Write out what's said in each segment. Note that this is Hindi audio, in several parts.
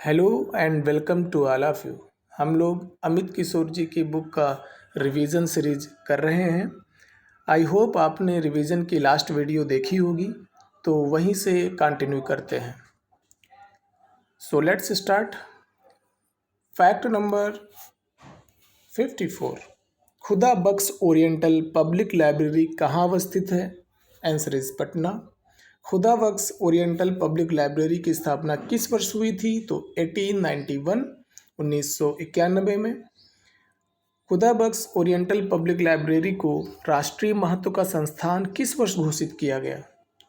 Hello and welcome to all of you. हम लोग अमित किशोर जी की बुक का रिवीजन सीरीज कर रहे हैं। आई होप आपने रिवीजन की लास्ट वीडियो देखी होगी, तो वहीं से कंटिन्यू करते हैं। So let's start. Fact number 54। खुदा बख्श ओरिएंटल पब्लिक लाइब्रेरी कहाँ अवस्थित है? Answer is Patna. खुदा बख्श ओरिएंटल पब्लिक लाइब्रेरी की स्थापना किस वर्ष हुई थी? तो 1891 1991 में। खुदा बख्श ओरिएंटल पब्लिक लाइब्रेरी को राष्ट्रीय महत्व का संस्थान किस वर्ष घोषित किया गया?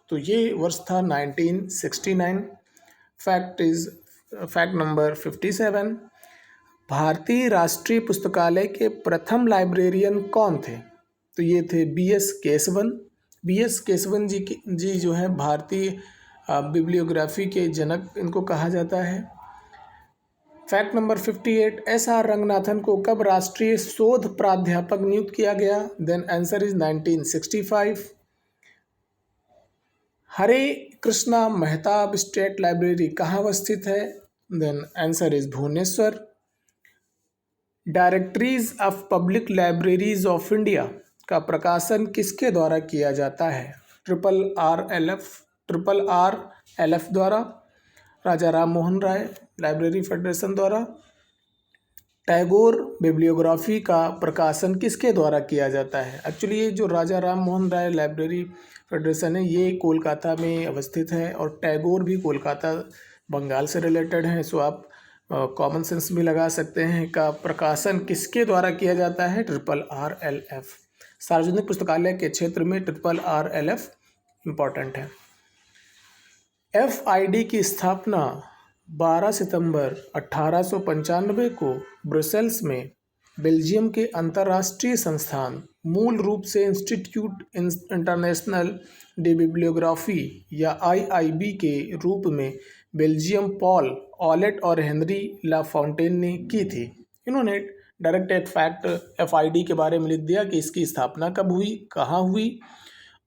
तो ये वर्ष था 1969। Fact number 57। भारतीय राष्ट्रीय पुस्तकालय के प्रथम लाइब्रेरियन कौन थे? तो ये थे बी.एस. केशवन। बी.एस. केशवन जी जो है भारतीय बिब्लियोग्राफी के जनक इनको कहा जाता है। Fact number 58। एस.आर. रंगनाथन को कब राष्ट्रीय शोध प्राध्यापक नियुक्त किया गया? Then answer is 1965। Hare Krishna Mahtab state library कहाँ अवस्थित है? Then answer is Bhubaneswar. Directories of public libraries of India का प्रकाशन किसके द्वारा किया जाता है? ट्रिपल आर एल एफ द्वारा, राजा राम मोहन राय लाइब्रेरी फेडरेशन द्वारा। टैगोर बिब्लियोग्राफी का प्रकाशन किसके द्वारा किया जाता है? एक्चुअली ये जो राजा राम मोहन राय लाइब्रेरी फेडरेशन है ये कोलकाता में अवस्थित है, और टैगोर भी कोलकाता बंगाल से रिलेटेड हैं। सो आप कॉमन सेंस भी लगा सकते हैं का प्रकाशन किसके द्वारा किया जाता है? RRLF। सार्वजनिक पुस्तकालय के क्षेत्र में RRLF इम्पॉर्टेंट है। FID की स्थापना 12 सितंबर 1895 को ब्रुसेल्स में बेल्जियम के अंतर्राष्ट्रीय संस्थान, मूल रूप से इंस्टीट्यूट इंटरनेशनल de बिब्लियोग्राफी या IIB के रूप में बेल्जियम पॉल ऑलेट और हेनरी ला फॉन्टेन ने की थी। इन्होंने डायरेक्ट एक फैक्ट FID के बारे में लिख दिया कि इसकी स्थापना कब हुई, कहाँ हुई,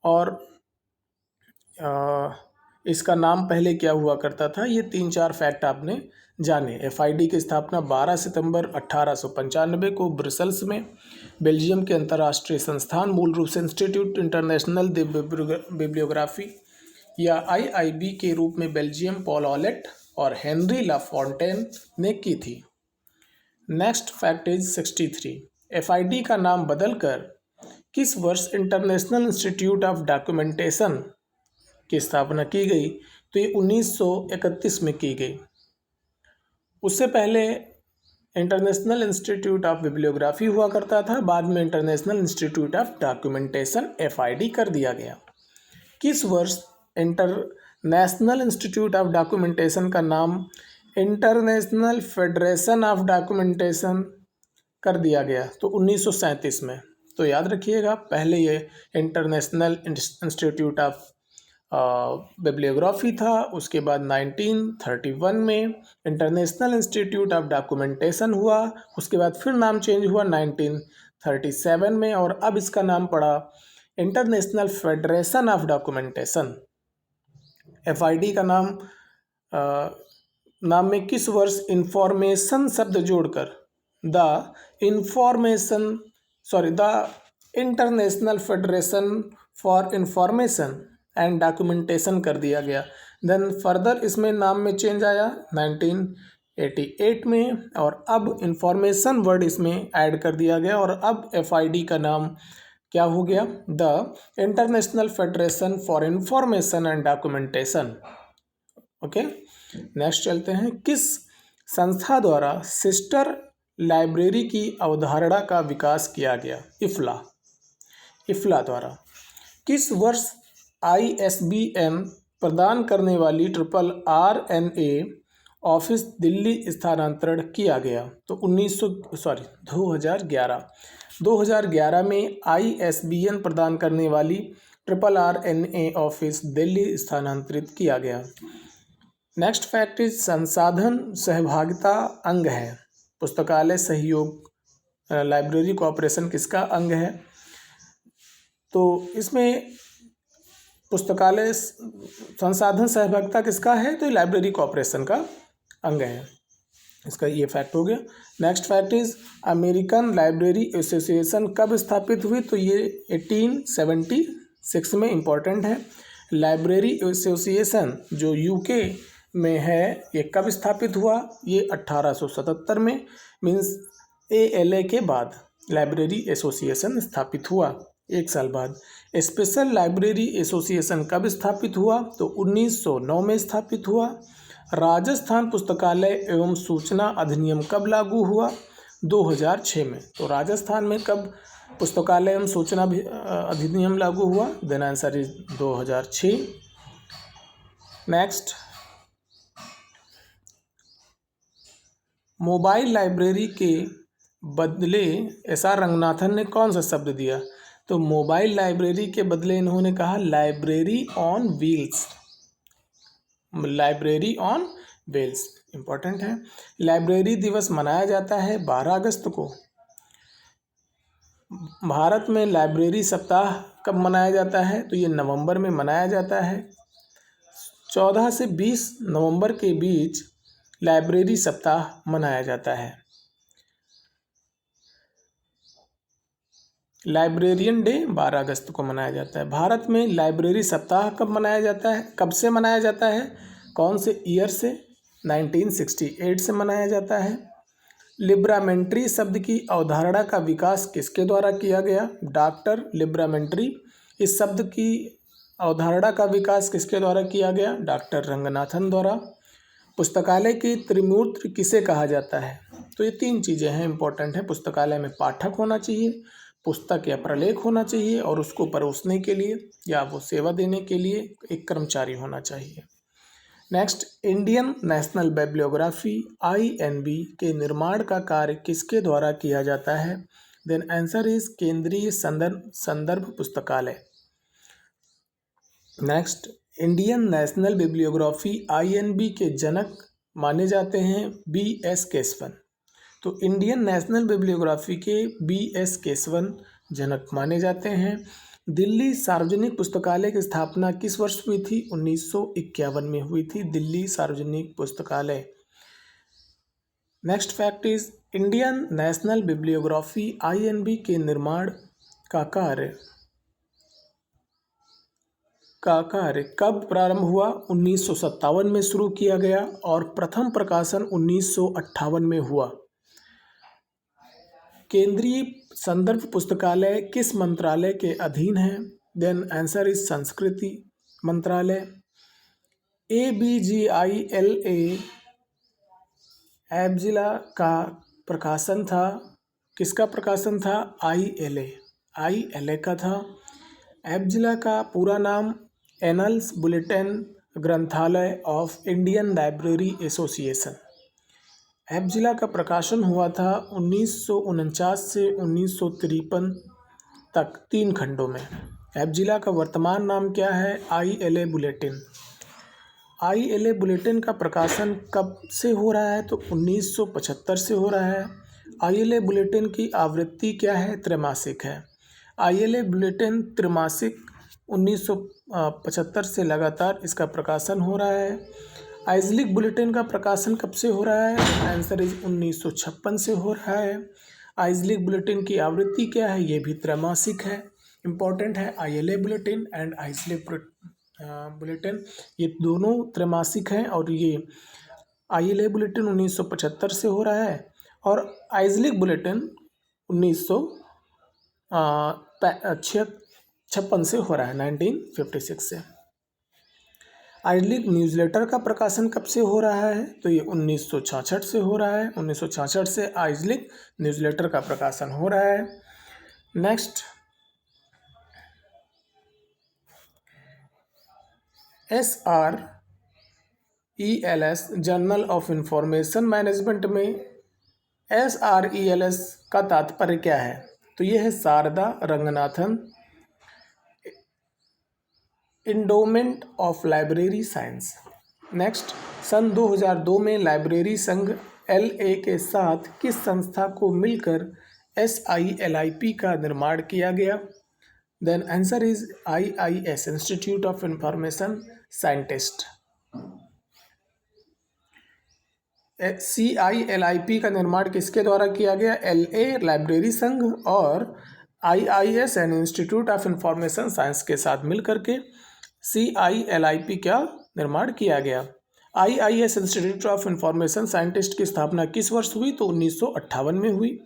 और इसका नाम पहले क्या हुआ करता था। ये 3-4 फैक्ट आपने जाने। FID की स्थापना 12 सितंबर 1895 को ब्रुसेल्स में बेल्जियम के अंतर्राष्ट्रीय संस्थान, मूल रूप से इंस्टीट्यूट इंटरनेशनल दे बिब्लियोग्राफी या IIB के रूप में बेल्जियम पॉल ऑलेट और हेनरी ला फॉन्टेन ने की थी। Next fact is 63। FID का नाम बदलकर किस वर्ष इंटरनेशनल इंस्टीट्यूट ऑफ डॉक्यूमेंटेशन की स्थापना की गई? तो ये 1931 में की गई। उससे पहले इंटरनेशनल इंस्टीट्यूट ऑफ बिब्लियोग्राफी हुआ करता था, बाद में international institute of documentation FID कर दिया गया। किस वर्ष इंटरनेशनल इंस्टीट्यूट ऑफ डॉक्यूमेंटेशन का नाम इंटरनेशनल फेडरेशन ऑफ डॉक्यूमेंटेशन कर दिया गया? तो 1937 में। तो याद रखिएगा, पहले ये इंटरनेशनल इंस्टीट्यूट ऑफ बिब्लियोग्राफी था, उसके बाद 1931 में इंटरनेशनल इंस्टीट्यूट ऑफ डॉक्यूमेंटेशन हुआ, उसके बाद फिर नाम चेंज हुआ 1937 में, और अब इसका नाम पड़ा international federation of documentation. FID का नाम में किस वर्ष इंफॉर्मेशन शब्द जोड़कर the international federation for information and documentation कर दिया गया? देन फर्दर इसमें नाम में चेंज आया 1988 में, और अब इंफॉर्मेशन वर्ड इसमें ऐड कर दिया गया, और अब FID का नाम क्या हो गया? The international federation for information and documentation. Okay, next चलते हैं। किस संस्था द्वारा सिस्टर लाइब्रेरी की अवधारणा का विकास किया गया? इफ्ला द्वारा। किस वर्ष ISBN प्रदान करने वाली RRNA ऑफिस दिल्ली स्थानांतरण किया गया? तो 2011 में ISBN प्रदान करने वाली RRNA ऑफिस दिल्ली स्थानांतरित किया गया। नेक्स्ट फैक्ट इज संसाधन सहभागिता अंग है। पुस्तकालय सहयोग लाइब्रेरी कोऑपरेशन किसका अंग है? तो इसमें पुस्तकालय संसाधन सहभागिता किसका है? तो लाइब्रेरी कोऑपरेशन का अंग है। इसका ये फैक्ट हो गया। Next fact is American library association कब स्थापित हुई? तो ये 1876 में इम्पॉर्टेंट है। लाइब्रेरी एसोसिएशन जो यूके में है ये कब स्थापित हुआ? ये 1877 में, मीन्स ALA के बाद लाइब्रेरी एसोसिएशन स्थापित हुआ, 1 साल बाद। स्पेशल लाइब्रेरी एसोसिएशन कब स्थापित हुआ? तो 1909 में स्थापित हुआ। राजस्थान पुस्तकालय एवं सूचना अधिनियम कब लागू हुआ? 2006 में। तो राजस्थान में कब पुस्तकालय एवं सूचना अधिनियम लागू हुआ? Then answer is 2006। Next, mobile library के बदले SR रंगनाथन ने कौन सा शब्द दिया? तो मोबाइल लाइब्रेरी के बदले इन्होंने कहा library on wheels. Library on wheels important है। लाइब्रेरी दिवस मनाया जाता है 12 अगस्त को। भारत में लाइब्रेरी सप्ताह कब मनाया जाता है? तो ये नवंबर में मनाया जाता है। 14 से 20 नवंबर के बीच लाइब्रेरी सप्ताह मनाया जाता है। लाइब्रेरियन डे 12 अगस्त को मनाया जाता है। भारत में लाइब्रेरी सप्ताह कब मनाया जाता है? कब से मनाया जाता है? कौन से ईयर से? 1968 से मनाया जाता है। लिब्रामेंट्री शब्द की अवधारणा का विकास किसके द्वारा किया गया? डॉक्टर लिब्रामेंट्री। इस शब्द की अवधारणा का विकास किसके द्वारा किया गया? डॉक्टर रंगनाथन द्वारा। पुस्तकालय की त्रिमूर्ति किसे कहा जाता है? तो ये 3 चीज़ें हैं, इंपॉर्टेंट है। पुस्तकालय में पाठक होना चाहिए, पुस्तक या प्रलेख होना चाहिए, और उसको परोसने के लिए या वो सेवा देने के लिए एक कर्मचारी होना चाहिए। Next, Indian national bibliography INB के निर्माण का कार्य किसके द्वारा किया जाता है? देन आंसर इज केंद्रीय संदर्भ पुस्तकालय। Next, Indian national bibliography INB के जनक माने जाते हैं BS केशवन। तो इंडियन नेशनल बिब्लियोग्राफी के BS केशवन जनक माने जाते हैं। दिल्ली सार्वजनिक पुस्तकालय की स्थापना किस वर्ष हुई थी? 1951 में हुई थी दिल्ली सार्वजनिक पुस्तकालय। Next fact is Indian national bibliography INB के निर्माण का कार्य कब प्रारंभ हुआ? 1957 में शुरू किया गया और प्रथम प्रकाशन 1958 में हुआ। केंद्रीय संदर्भ पुस्तकालय किस मंत्रालय के अधीन है? देन आंसर इज संस्कृति मंत्रालय। ABGILA एब्जिला का प्रकाशन था, किसका प्रकाशन था? ILA का था। एब्जिला का पूरा नाम एनल्स बुलेटिन ग्रंथालय ऑफ इंडियन लाइब्रेरी एसोसिएशन। एब्जिला का प्रकाशन हुआ था 1949 से 1953 तक 3 खंडों में। एब्जिला का वर्तमान नाम क्या है? ILA bulletin. ILA बुलेटिन का प्रकाशन कब से हो रहा है? तो 1975 से हो रहा है। ILA बुलेटिन की आवृत्ति क्या है? त्रैमासिक है। ILA बुलेटिन त्रैमासिक 1975 से लगातार इसका प्रकाशन हो रहा है। आइजलिक बुलेटिन का प्रकाशन कब से हो रहा है? आंसर इज 1956 से हो रहा है। आइजलिक बुलेटिन की आवृत्ति क्या है? ये भी त्रैमासिक है। इंपॉर्टेंट है ILA बुलेटिन एंड आइजलिक बुलेटिन, ये दोनों त्रैमासिक हैं। और ये ILA बुलेटिन 1975 से हो रहा है और आइजलिक बुलेटिन 1956 से हो रहा है, 1956 से। आइजलिक न्यूज़लेटर का प्रकाशन कब से हो रहा है? तो ये 1966 से हो रहा है। 1966 से आइजलिक न्यूज़लेटर का प्रकाशन हो रहा है। Next, SRELS journal of information management में SRELS का तात्पर्य क्या है? तो ये है Sharada Ranganathan endowment of library science. Next, सन 2002 में लाइब्रेरी संघ LA के साथ किस संस्था को मिलकर SILIP का निर्माण किया गया? Then answer is IIS institute of information scientist. CILIP का निर्माण किसके द्वारा किया गया? LA लाइब्रेरी संघ और IIS and institute of information science के साथ मिलकर के CILIP का निर्माण किया गया। IIS institute of information scientist की स्थापना किस वर्ष हुई? तो 1958 में हुई।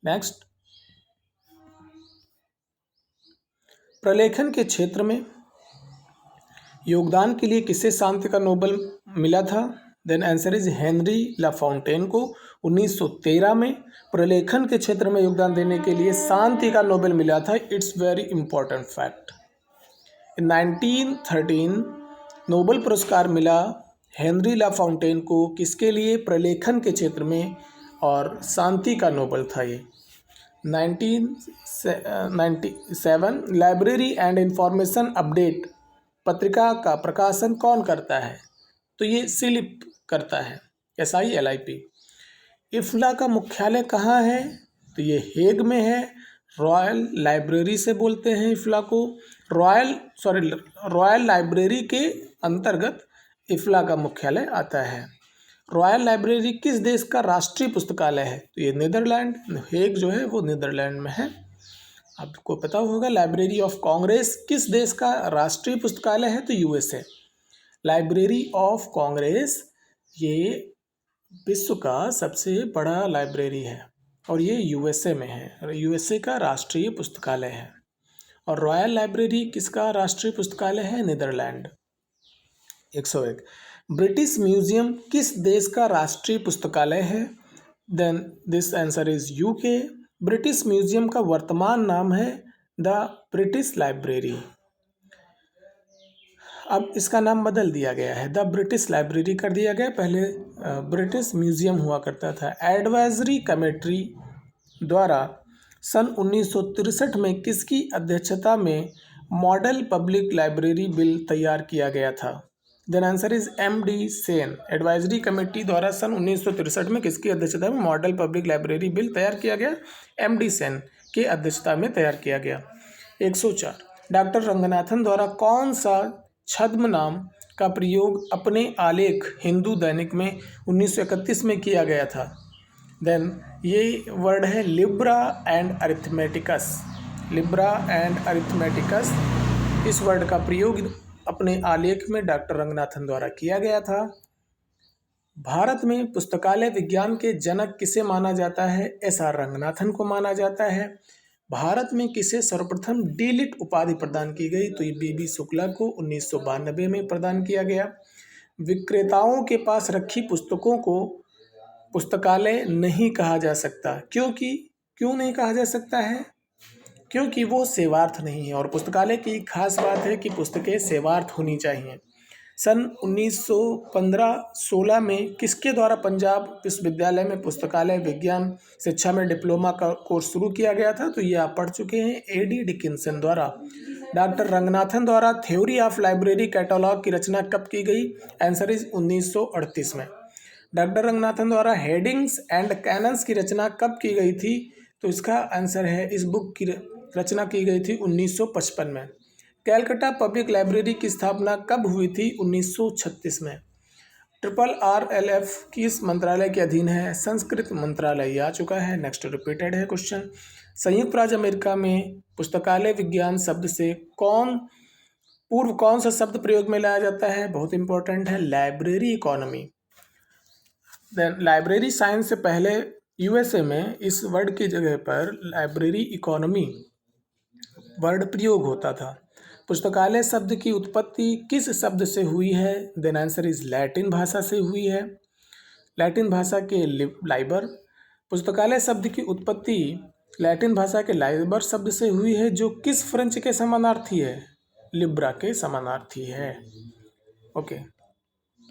नेक्स्ट, प्रलेखन के क्षेत्र में योगदान के लिए किसे शांति का नोबेल मिला था? देन आंसर इज हेनरी लाफाउंटेन को 1913 में प्रलेखन के क्षेत्र में योगदान देने के लिए शांति का नोबेल मिला था। It's very important fact. In 1913 Nobel पुरस्कार मिला हेनरी लाफाउंटेन को किसके लिए? प्रलेखन के क्षेत्र में, और शांति का नोबेल था ये। 1997 लाइब्रेरी एंड इंफॉर्मेशन अपडेट पत्रिका का प्रकाशन कौन करता है? तो ये सिलिप करता है, SILIP। इफ्ला का मुख्यालय कहाँ है? तो ये हेग में है। रॉयल लाइब्रेरी से बोलते हैं इफ्ला को। रॉयल लाइब्रेरी के अंतर्गत इफ्ला का मुख्यालय आता है। रॉयल लाइब्रेरी किस देश का राष्ट्रीय पुस्तकालय है? तो ये नीदरलैंड, हेग जो है वो नीदरलैंड में है। आपको पता होगा लाइब्रेरी ऑफ कांग्रेस किस देश का राष्ट्रीय पुस्तकालय है? तो USA। लाइब्रेरी ऑफ कांग्रेस ये विश्व का सबसे बड़ा लाइब्रेरी है और ये USA में है। USA का राष्ट्रीय पुस्तकालय है। और रॉयल लाइब्रेरी किसका राष्ट्रीय पुस्तकालय है? नीदरलैंड। 101 ब्रिटिश म्यूजियम किस देश का राष्ट्रीय पुस्तकालय है? Then this answer is UK। British Museum का वर्तमान नाम है द ब्रिटिश लाइब्रेरी। अब इसका नाम बदल दिया गया है, द ब्रिटिश लाइब्रेरी कर दिया गया। पहले ब्रिटिश म्यूजियम हुआ करता था। एडवाइजरी कमेटी द्वारा सन 1963 में किसकी अध्यक्षता में मॉडल पब्लिक लाइब्रेरी बिल तैयार किया गया था? Then answer is MD Sen. Advisory committee द्वारा सन 1963 में किसकी अध्यक्षता में मॉडल पब्लिक लाइब्रेरी बिल तैयार किया गया? MD सेन के अध्यक्षता में तैयार किया गया। 104 डॉक्टर रंगनाथन द्वारा कौन सा छद्म नाम का प्रयोग अपने आलेख हिंदू दैनिक में 1931 में किया गया था? देन ये वर्ड है लिब्रा एंड अरिथमेटिकस। लिब्रा एंड अरिथमेटिकस, इस वर्ड का प्रयोग अपने आलेख में डॉक्टर रंगनाथन द्वारा किया गया था। भारत में पुस्तकालय विज्ञान के जनक किसे माना जाता है? SR रंगनाथन को माना जाता है। भारत में किसे सर्वप्रथम डीलिट उपाधि प्रदान की गई? तो ये BB शुक्ला को 1992 में प्रदान किया गया। विक्रेताओं के पास रखी पुस्तकों को पुस्तकालय नहीं कहा जा सकता, क्यों नहीं कहा जा सकता है? क्योंकि वो सेवार्थ नहीं है। और पुस्तकालय की खास बात है कि पुस्तकें सेवार्थ होनी चाहिए। सन 1915-16 में किसके द्वारा पंजाब विश्वविद्यालय में पुस्तकालय विज्ञान शिक्षा में डिप्लोमा का कोर्स शुरू किया गया था? तो ये आप पढ़ चुके हैं, AD डिकिंसन द्वारा। डॉक्टर रंगनाथन द्वारा थ्योरी ऑफ लाइब्रेरी कैटलॉग की रचना कब की गई? आंसर इज 1938 में। डॉक्टर रंगनाथन द्वारा हेडिंग्स एंड कैनन्स की रचना कब की गई थी? तो इसका आंसर है, इस बुक की रचना की गई थी 1955 में। कैलकाटा पब्लिक लाइब्रेरी की स्थापना कब हुई थी? 1936 में। RRLF किस मंत्रालय के अधीन है? संस्कृत मंत्रालय। आ चुका है, नेक्स्ट रिपीटेड है क्वेश्चन। संयुक्त राज्य अमेरिका में पुस्तकालय विज्ञान शब्द से पूर्व कौन सा शब्द प्रयोग में लाया जाता है? बहुत इंपॉर्टेंट है, लाइब्रेरी इकोनॉमी। लाइब्रेरी साइंस से पहले USA में इस वर्ड की जगह पर लाइब्रेरी इकोनॉमी वर्ड प्रयोग होता था। पुस्तकालय शब्द की उत्पत्ति किस शब्द से हुई है? देन आंसर इज लैटिन भाषा से हुई है। लैटिन भाषा के लाइबर। पुस्तकालय शब्द की उत्पत्ति लैटिन भाषा के लाइबर शब्द से हुई है, जो किस फ्रेंच के समानार्थी है? लिब्रा के समानार्थी है। ओके।